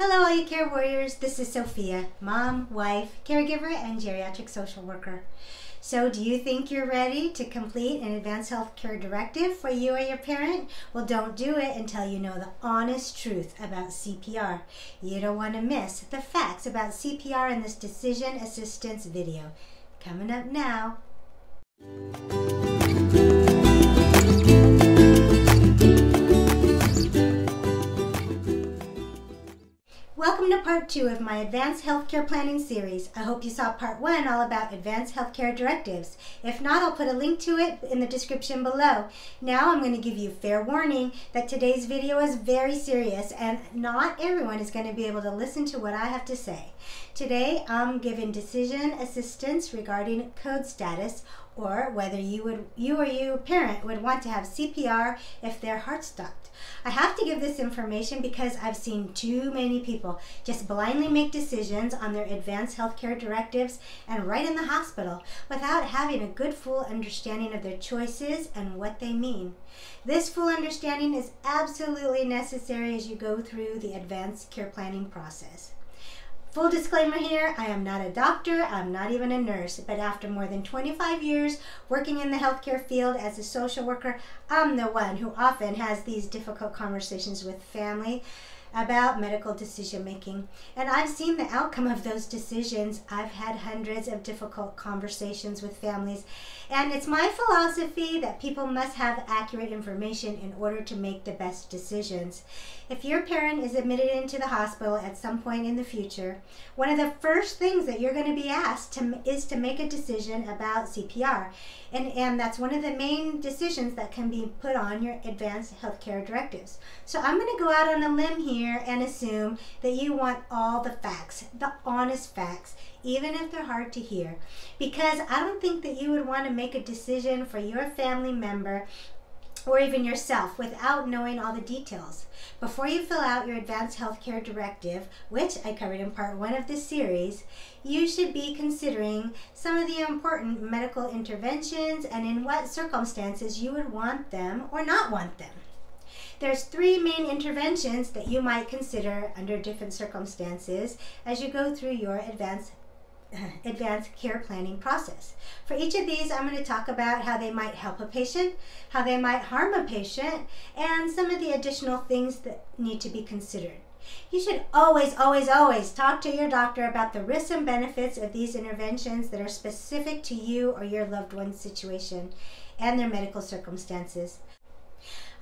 Hello all you care warriors, this is Sofia, mom, wife, caregiver, and geriatric social worker. So do you think you're ready to complete an advanced health care directive for you or your parent? Well, don't do it until you know the honest truth about CPR. You don't want to miss the facts about CPR in this decision assistance video. Coming up now. Welcome to part 2 of my Advanced Healthcare Planning series. I hope you saw part 1 all about Advanced Healthcare Directives. If not, I'll put a link to it in the description below. Now I'm going to give you fair warning that today's video is very serious and not everyone is going to be able to listen to what I have to say. Today I'm giving decision assistance regarding code status, or whether you or your parent would want to have CPR if their heart stopped. I have to give this information because I've seen too many people just blindly make decisions on their advanced healthcare directives and right in the hospital without having a good full understanding of their choices and what they mean. This full understanding is absolutely necessary as you go through the advanced care planning process. Full disclaimer here, I am not a doctor, I'm not even a nurse, but after more than 25 years working in the healthcare field as a social worker, I'm the one who often has these difficult conversations with family about medical decision making. And I've seen the outcome of those decisions. I've had hundreds of difficult conversations with families, and it's my philosophy that people must have accurate information in order to make the best decisions. If your parent is admitted into the hospital at some point in the future, one of the first things that you're going to be asked is to make a decision about CPR. And that's one of the main decisions that can be put on your advanced healthcare directives. So I'm going to go out on a limb here and assume that you want all the facts, the honest facts, even if they're hard to hear. Because I don't think that you would want to make a decision for your family member or even yourself without knowing all the details. Before you fill out your advanced healthcare directive, which I covered in part 1 of this series, you should be considering some of the important medical interventions and in what circumstances you would want them or not want them. There's 3 main interventions that you might consider under different circumstances as you go through your advanced care planning process. For each of these, I'm going to talk about how they might help a patient, how they might harm a patient, and some of the additional things that need to be considered. You should always talk to your doctor about the risks and benefits of these interventions that are specific to you or your loved one's situation and their medical circumstances.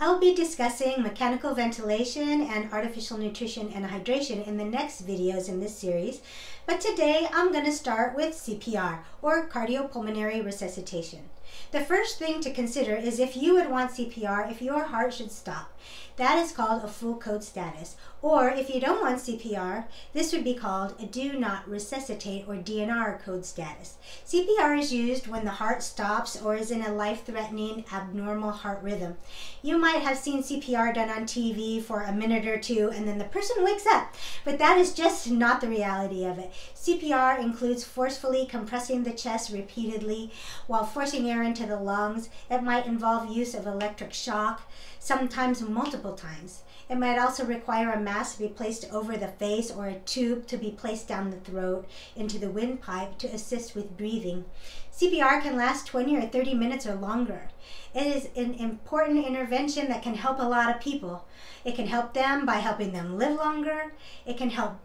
I will be discussing mechanical ventilation and artificial nutrition and hydration in the next videos in this series, but today I'm going to start with CPR, or cardiopulmonary resuscitation. The first thing to consider is if you would want CPR if your heart should stop. That is called a full code status. Or if you don't want CPR, this would be called a Do Not Resuscitate, or DNR code status. CPR is used when the heart stops or is in a life-threatening abnormal heart rhythm. You might have seen CPR done on TV for a minute or two and then the person wakes up, but that is just not the reality of it. CPR includes forcefully compressing the chest repeatedly while forcing air into the lungs. It might involve use of electric shock, sometimes multiple times. It might also require a mask to be placed over the face or a tube to be placed down the throat into the windpipe to assist with breathing. CPR can last 20 or 30 minutes or longer. It is an important intervention that can help a lot of people. It can help them by helping them live longer. It can help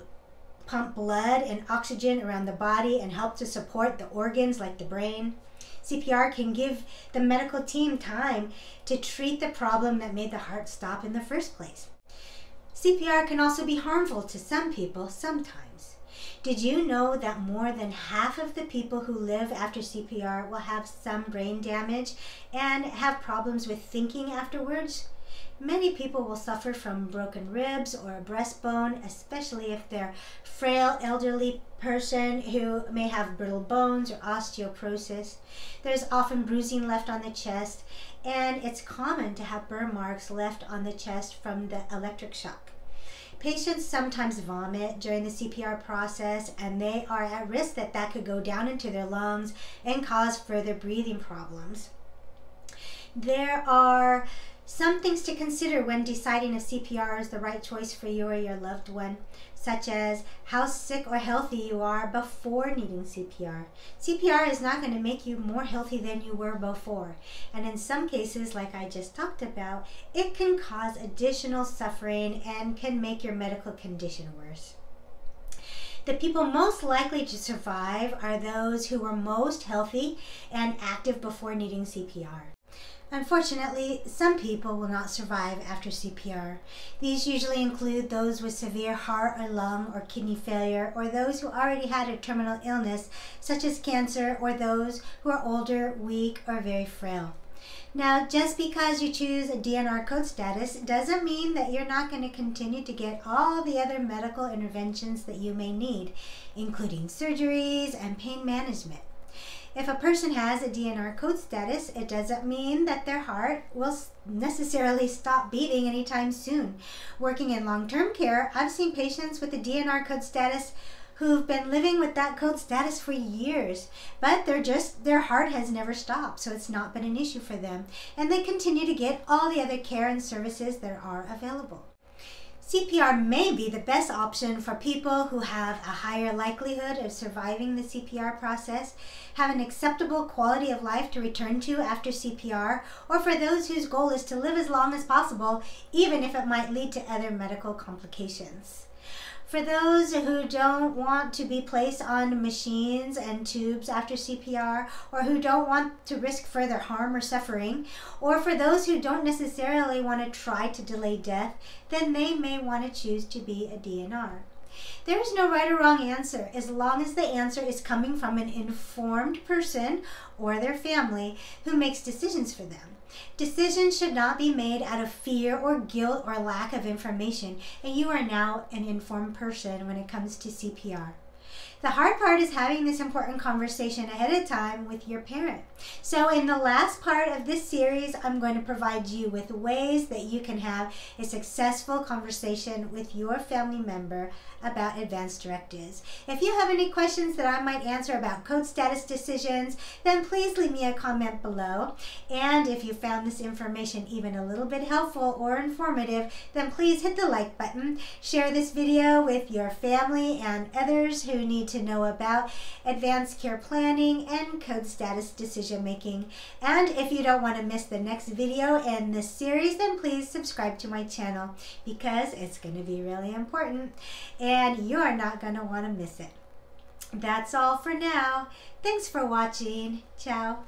pump blood and oxygen around the body and help to support the organs like the brain. CPR can give the medical team time to treat the problem that made the heart stop in the first place. CPR can also be harmful to some people sometimes. Did you know that more than half of the people who live after CPR will have some brain damage and have problems with thinking afterwards? Many people will suffer from broken ribs or a breastbone, especially if they're a frail elderly person who may have brittle bones or osteoporosis. There's often bruising left on the chest, and it's common to have burn marks left on the chest from the electric shock. Patients sometimes vomit during the CPR process, and they are at risk that could go down into their lungs and cause further breathing problems. There are Some things to consider when deciding if CPR is the right choice for you or your loved one, such as how sick or healthy you are before needing CPR. CPR is not going to make you more healthy than you were before, and in some cases, like I just talked about, it can cause additional suffering and can make your medical condition worse. The people most likely to survive are those who were most healthy and active before needing CPR. Unfortunately, some people will not survive after CPR. These usually include those with severe heart or lung or kidney failure, or those who already had a terminal illness such as cancer, or those who are older, weak, or very frail. Now, just because you choose a DNR code status doesn't mean that you're not going to continue to get all the other medical interventions that you may need, including surgeries and pain management. If a person has a DNR code status, it doesn't mean that their heart will necessarily stop beating anytime soon. Working in long-term care, I've seen patients with a DNR code status who've been living with that code status for years, but their heart has never stopped, so it's not been an issue for them, and they continue to get all the other care and services that are available. CPR may be the best option for people who have a higher likelihood of surviving the CPR process, have an acceptable quality of life to return to after CPR, or for those whose goal is to live as long as possible, even if it might lead to other medical complications. For those who don't want to be placed on machines and tubes after CPR, or who don't want to risk further harm or suffering, or for those who don't necessarily want to try to delay death, then they may want to choose to be a DNR. There is no right or wrong answer, as long as the answer is coming from an informed person or their family who makes decisions for them. Decisions should not be made out of fear or guilt or lack of information, and you are now an informed person when it comes to CPR. The hard part is having this important conversation ahead of time with your parent. So in the last part of this series, I'm going to provide you with ways that you can have a successful conversation with your family member about advance directives. If you have any questions that I might answer about code status decisions, then please leave me a comment below. And if you found this information even a little bit helpful or informative, then please hit the like button. Share this video with your family and others who need to know about advanced care planning and code status decision making. And if you don't want to miss the next video in this series, then please subscribe to my channel, because it's going to be really important and you are not going to want to miss it. That's all for now. Thanks for watching. Ciao.